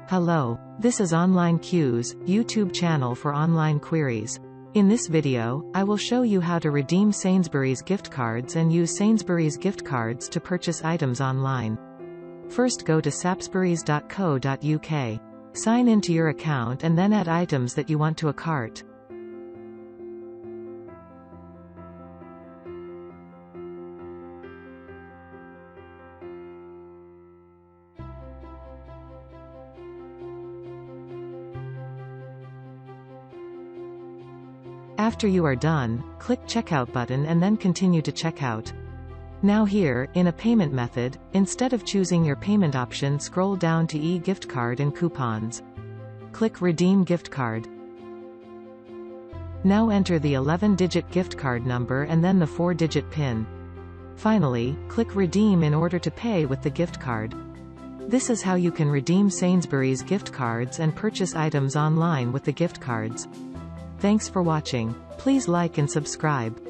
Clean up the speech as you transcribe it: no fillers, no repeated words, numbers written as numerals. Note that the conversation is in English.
Hello, this is Online Q's YouTube channel for online queries. In this video, I will show you how to redeem Sainsbury's gift cards and use Sainsbury's gift cards to purchase items online. First, go to sapsburys.co.uk. Sign into your account and then add items that you want to a cart. After you are done, click Checkout button and then continue to checkout. Now here, in a payment method, instead of choosing your payment option, scroll down to eGift card and coupons. Click Redeem gift card. Now enter the 11-digit gift card number and then the 4-digit PIN. Finally, click Redeem in order to pay with the gift card. This is how you can redeem Sainsbury's gift cards and purchase items online with the gift cards. Thanks for watching. Please like and subscribe.